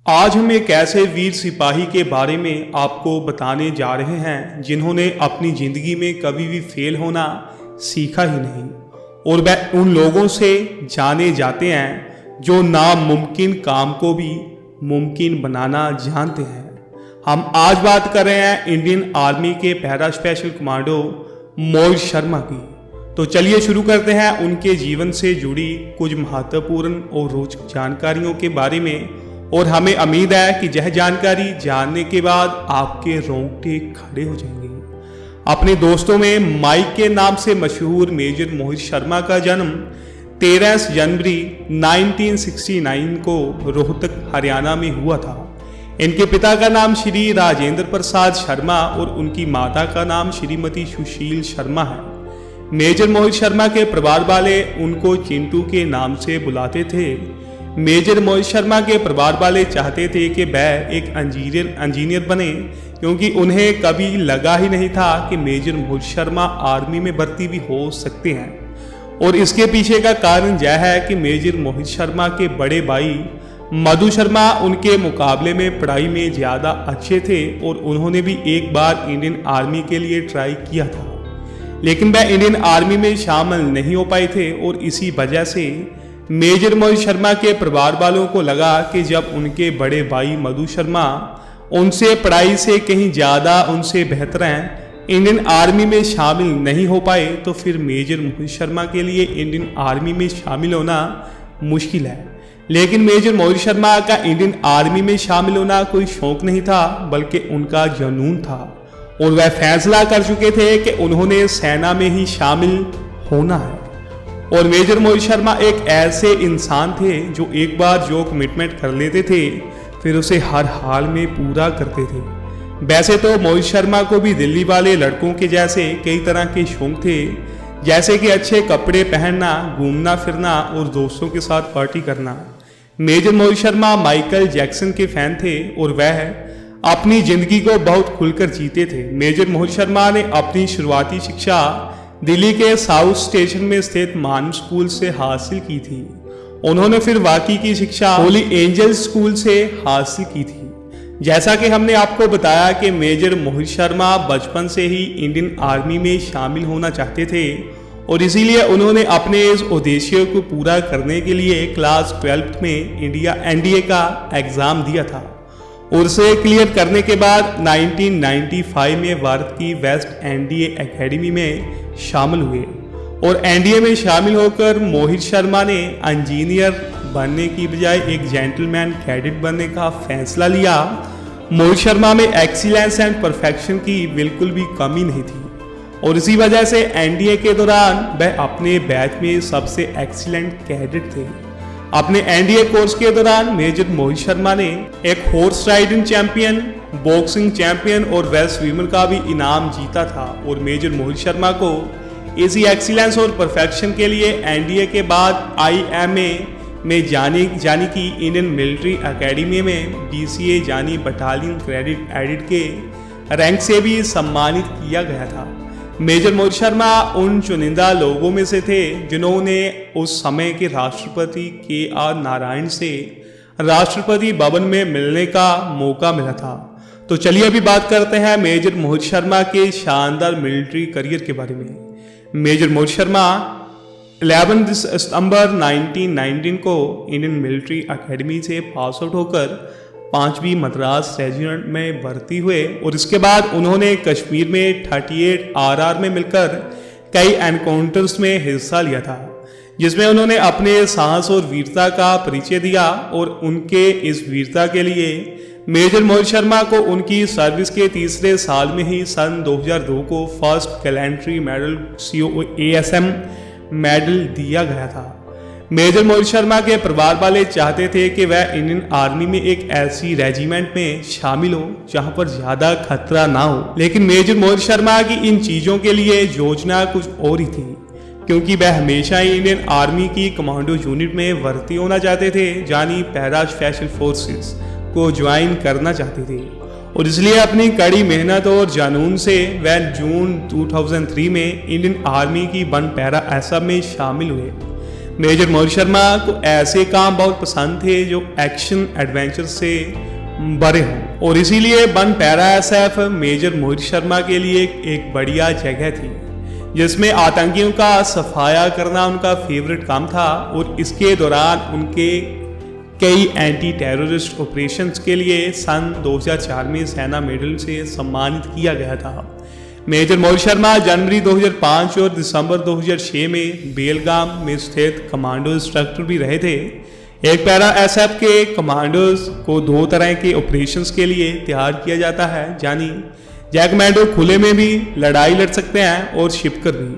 आज हम एक ऐसे वीर सिपाही के बारे में आपको बताने जा रहे हैं जिन्होंने अपनी ज़िंदगी में कभी भी फेल होना सीखा ही नहीं और वह उन लोगों से जाने जाते हैं जो नामुमकिन काम को भी मुमकिन बनाना जानते हैं। हम आज बात कर रहे हैं इंडियन आर्मी के para special commando Mohit Sharma की। तो चलिए शुरू करते हैं उनके जीवन से जुड़ी कुछ महत्वपूर्ण और रोचक जानकारियों के बारे में। और हमें उम्मीद है कि यह जानकारी जानने के बाद आपके रोंगटे खड़े हो जाएंगे। अपने दोस्तों में माइक के नाम से मशहूर मेजर मोहित शर्मा का जन्म 13 जनवरी 1969 को रोहतक हरियाणा में हुआ था। इनके पिता का नाम श्री राजेंद्र प्रसाद शर्मा और उनकी माता का नाम श्रीमती सुशील शर्मा है। मेजर मोहित शर्मा के परिवार वाले उनको चिंटू के नाम से बुलाते थे। मेजर मोहित शर्मा के परिवार वाले चाहते थे कि वह एक इंजीनियर बने, क्योंकि उन्हें कभी लगा ही नहीं था कि मेजर मोहित शर्मा आर्मी में भर्ती भी हो सकते हैं। और इसके पीछे का कारण यह है कि मेजर मोहित शर्मा के बड़े भाई मधु शर्मा उनके मुकाबले में पढ़ाई में ज़्यादा अच्छे थे और उन्होंने भी एक बार इंडियन आर्मी के लिए ट्राई किया था, लेकिन वह इंडियन आर्मी में शामिल नहीं हो पाए थे। और इसी वजह से मेजर मोहित शर्मा के परिवार वालों को लगा कि जब उनके बड़े भाई मधु शर्मा उनसे पढ़ाई से कहीं ज़्यादा उनसे बेहतर हैं, इंडियन आर्मी में शामिल नहीं हो पाए, तो फिर मेजर मोहित शर्मा के लिए इंडियन आर्मी में शामिल होना मुश्किल है। लेकिन मेजर मोहित शर्मा का इंडियन आर्मी में शामिल होना कोई शौक नहीं था, बल्कि उनका जुनून था और वह फैसला कर चुके थे कि उन्होंने सेना में ही शामिल होना है। और मेजर मोहित शर्मा एक ऐसे इंसान थे जो एक बार जो कमिटमेंट कर लेते थे फिर उसे हर हाल में पूरा करते थे। वैसे तो मोहित शर्मा को भी दिल्ली वाले लड़कों के जैसे कई तरह के शौक थे, जैसे कि अच्छे कपड़े पहनना, घूमना फिरना और दोस्तों के साथ पार्टी करना। Major Mohit Sharma Michael Jackson के फैन थे और वह अपनी जिंदगी को बहुत खुलकर जीते थे। मेजर मोहित शर्मा ने अपनी शुरुआती शिक्षा दिल्ली के साउथ स्टेशन में स्थित मान स्कूल से हासिल की थी। उन्होंने फिर बाकी की शिक्षा होली एंजल स्कूल से हासिल की थी। जैसा कि हमने आपको बताया कि मेजर मोहित शर्मा बचपन से ही इंडियन आर्मी में शामिल होना चाहते थे और इसीलिए उन्होंने अपने इस उद्देश्य को पूरा करने के लिए क्लास 12 में इंडिया एनडीए का एग्ज़ाम दिया था और उसे क्लियर करने के बाद 1995 में भारत की वेस्ट एनडीए एकेडमी में शामिल हुए। और एनडीए में शामिल होकर मोहित शर्मा ने इंजीनियर बनने की बजाय एक जेंटलमैन कैडेट बनने का फैसला लिया। मोहित शर्मा में एक्सीलेंस एंड परफेक्शन की बिल्कुल भी कमी नहीं थी और इसी वजह से एनडीए के दौरान वह अपने बैच में सबसे एक्सीलेंट कैडेट थे। अपने एनडीए कोर्स के दौरान मेजर मोहित शर्मा ने एक horse riding champion, boxing champion और वेस्ट स्विमर का भी इनाम जीता था। और मेजर मोहित शर्मा को इसी एक्सीलेंस और परफेक्शन के लिए एनडीए के बाद आईएमए में जानी कि इंडियन मिलिट्री एकेडमी में बीसीए जानी बटालियन क्रेडिट एडिट के रैंक से भी सम्मानित किया गया था। मेजर मोहित शर्मा उन चुनिंदा लोगों में से थे जिन्होंने उस समय के राष्ट्रपति KR नारायण से राष्ट्रपति भवन में मिलने का मौका मिला था। तो चलिए अभी बात करते हैं मेजर मोहित शर्मा के शानदार मिलिट्री करियर के बारे में। मेजर मोहित शर्मा 11 सितंबर 1919 को इंडियन मिलिट्री एकेडमी से पास आउट होकर 5वीं मद्रास रेजिमेंट में भर्ती हुए और इसके बाद उन्होंने कश्मीर में 38 RR में मिलकर कई एनकाउंटर्स में हिस्सा लिया था, जिसमें उन्होंने अपने साहस और वीरता का परिचय दिया। और उनके इस वीरता के लिए मेजर मोहित शर्मा को उनकी सर्विस के तीसरे साल में ही सन 2002 को first gallantry medal COASM medal दिया गया था। मेजर मोहित शर्मा के परिवार वाले चाहते थे कि वह इंडियन आर्मी में एक ऐसी रेजिमेंट में शामिल हो जहां पर ज्यादा खतरा ना हो, लेकिन मेजर मोहित शर्मा की इन चीजों के लिए योजना कुछ और ही थी, क्योंकि वह हमेशा ही इंडियन आर्मी की कमांडो यूनिट में भर्ती होना चाहते थे, यानी पैरा स्पेशल फोर्सेस को ज्वाइन करना चाहते थे। और इसलिए अपनी कड़ी मेहनत और जुनून से वह जून 2003 में इंडियन आर्मी की 1 पैरा एसएफ में शामिल हुए। मेजर मोहित शर्मा को ऐसे काम बहुत पसंद थे जो एक्शन एडवेंचर से बड़े हों और इसीलिए one para SF major Mohit Sharma के लिए एक बढ़िया जगह थी जिसमें आतंकियों का सफाया करना उनका फेवरेट काम था। और इसके दौरान उनके कई एंटी टेररिस्ट ऑपरेशंस के लिए सन 2004 में सेना मेडल से सम्मानित किया गया था। मेजर मोहित शर्मा जनवरी 2005 और दिसंबर 2006 में बेलगाम में स्थित कमांडो इंस्ट्रक्टर भी रहे थे। एक पैरा एसएफ के कमांडोज को दो तरह के ऑपरेशंस के लिए तैयार किया जाता है, यानी जैकमैंडो खुले में भी लड़ाई लड़ सकते हैं और छिपकर भी।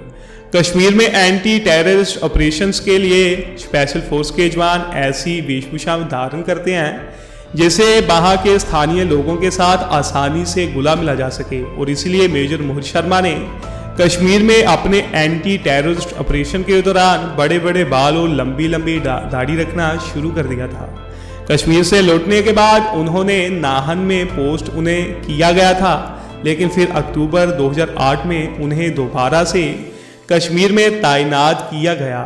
कश्मीर में एंटी टेररिस्ट ऑपरेशंस के लिए स्पेशल फोर्स के जवान ऐसी वेशभूषा धारण करते हैं जिससे वहां के स्थानीय लोगों के साथ आसानी से घुला मिला जा सके। और इसलिए मेजर मोहित शर्मा ने कश्मीर में अपने एंटी टेररिस्ट ऑपरेशन के दौरान बड़े बड़े बाल और लंबी लंबी दाढ़ी रखना शुरू कर दिया था। कश्मीर से लौटने के बाद उन्होंने नाहन में पोस्ट उन्हें किया गया था, लेकिन फिर अक्टूबर 2008 में उन्हें दोबारा से कश्मीर में तैनात किया गया।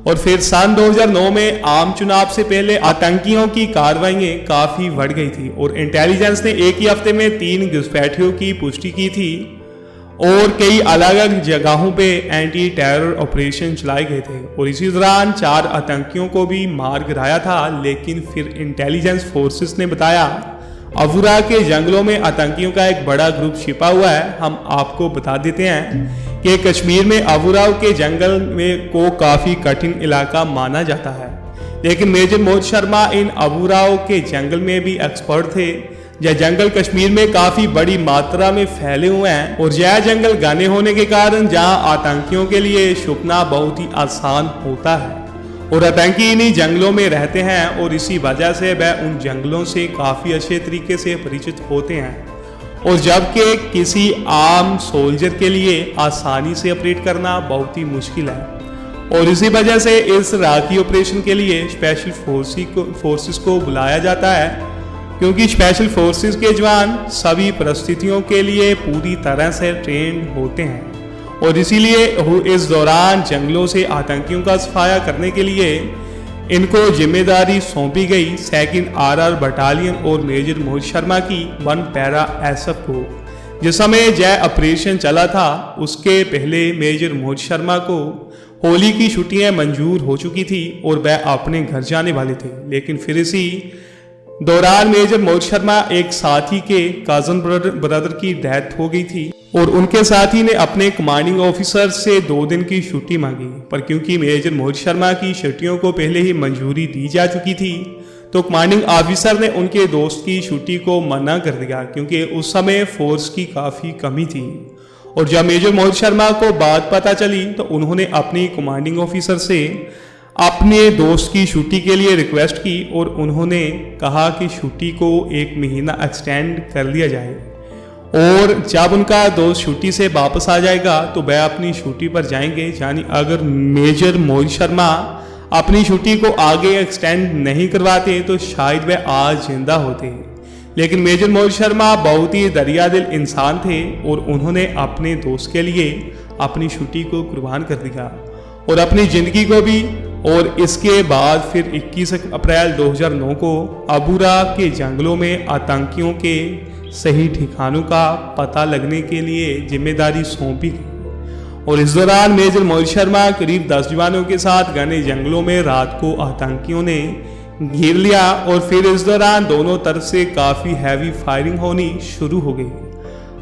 और फिर सन 2009 में आम चुनाव से पहले आतंकियों की कार्रवाइयां काफी बढ़ गई थी और इंटेलिजेंस ने एक ही हफ्ते में 3 घुसपैठियों की पुष्टि की थी और कई अलग अलग जगहों पे एंटी टेरर ऑपरेशन चलाए गए थे। और इसी दौरान 4 आतंकियों को भी मार गिराया था। लेकिन फिर इंटेलिजेंस फोर्सेस ने बताया अबुरा के जंगलों में आतंकियों का एक बड़ा ग्रुप छिपा हुआ है। हम आपको बता देते हैं कि कश्मीर में अबुरा के जंगल में को काफी कठिन इलाका माना जाता है, लेकिन मेजर मोहित शर्मा इन अबुराओं के जंगल में भी एक्सपर्ट थे। यह जंगल कश्मीर में काफी बड़ी मात्रा में फैले हुए हैं और यह जंगल घने होने के कारण जहां आतंकियों के लिए छुपना बहुत ही आसान होता है और आतंकी इन्हीं जंगलों में रहते हैं और इसी वजह से वह उन जंगलों से काफी अच्छे तरीके से परिचित होते हैं। और जबकि किसी आम सोल्जर के लिए आसानी से ऑपरेट करना बहुत ही मुश्किल है और इसी वजह से इस राखी ऑपरेशन के लिए स्पेशल फोर्सेस को बुलाया जाता है, क्योंकि स्पेशल फोर्सेस के जवान सभी परिस्थितियों के लिए पूरी तरह से ट्रेंड होते हैं। और इसीलिए इस दौरान जंगलों से आतंकियों का सफाया करने के लिए इनको जिम्मेदारी सौंपी गई 2nd RR बटालियन और मेजर मोहित शर्मा की 1 पैरा एसएफ को। जिस समय यह ऑपरेशन चला था उसके पहले मेजर मोहित शर्मा को होली की छुट्टियां मंजूर हो चुकी थी और वह अपने घर जाने वाले थे। लेकिन फिर इसी दौरान मेजर मोहित शर्मा एक साथी के कजन ब्रदर की डेथ हो गई थी और उनके साथी ने अपने कमांडिंग ऑफिसर से 2 दिन की छुट्टी मांगी, पर क्योंकि मेजर मोहित शर्मा की छुट्टियों को पहले ही मंजूरी दी जा चुकी थी तो कमांडिंग ऑफिसर ने उनके दोस्त की छुट्टी को मना कर दिया, क्योंकि उस समय फोर्स की काफ़ी कमी थी। और जब मेजर मोहित शर्मा को बात पता चली तो उन्होंने अपनी कमांडिंग ऑफिसर से अपने दोस्त की छुट्टी के लिए रिक्वेस्ट की और उन्होंने कहा कि छुट्टी को 1 महीना एक्सटेंड कर लिया जाए और जब उनका दोस्त छुट्टी से वापस आ जाएगा तो वह अपनी छुट्टी पर जाएंगे। यानी अगर मेजर मोहित शर्मा अपनी छुट्टी को आगे एक्सटेंड नहीं करवाते तो शायद वह आज जिंदा होते। लेकिन मेजर मोहित शर्मा बहुत ही दरियादिल इंसान थे और उन्होंने अपने दोस्त के लिए अपनी छुट्टी को कुर्बान कर दिया और अपनी ज़िंदगी को भी। और इसके बाद फिर 21 अप्रैल 2009 को अबुरा के जंगलों में आतंकियों के सही ठिकानों का पता लगने के लिए जिम्मेदारी सौंपी गई। और इस दौरान मेजर मोहित शर्मा करीब 10 जवानों के साथ घने जंगलों में रात को आतंकियों ने घेर लिया और फिर इस दौरान दोनों तरफ से काफ़ी हैवी फायरिंग होनी शुरू हो गई।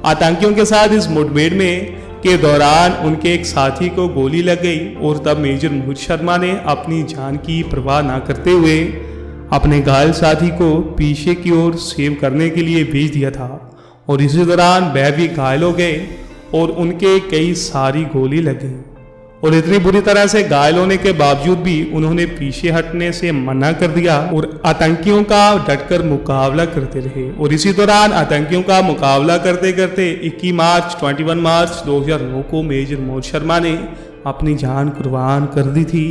आतंकियों के साथ इस मुठभेड़ में के दौरान उनके एक साथी को गोली लग गई और तब मेजर मोहित शर्मा ने अपनी जान की परवाह ना करते हुए अपने घायल साथी को पीछे की ओर सेव करने के लिए भेज दिया था। और इसी दौरान वह भी घायल हो गए और उनके कई सारी गोली लग गई और इतनी बुरी तरह से घायल होने के बावजूद भी उन्होंने पीछे हटने से मना कर दिया और आतंकियों का डटकर मुकाबला करते रहे। और इसी दौरान आतंकियों का मुकाबला करते करते 21 मार्च 2009 को मेजर मोहित शर्मा ने अपनी जान कुर्बान कर दी थी।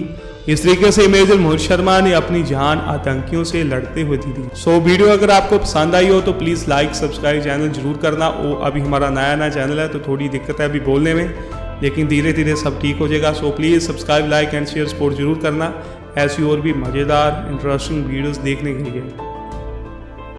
इस तरीके से मेजर मोहित शर्मा ने अपनी जान आतंकियों से लड़ते हुए दी थी। सो वीडियो अगर आपको पसंद आई हो तो प्लीज़ लाइक सब्सक्राइब चैनल जरूर करना। और अभी हमारा नया चैनल है तो थोड़ी दिक्कत है अभी बोलने में, लेकिन धीरे धीरे सब ठीक हो जाएगा। So please subscribe, like and share, support जरूर करना ऐसी और भी मज़ेदार इंटरेस्टिंग वीडियोस देखने के लिए।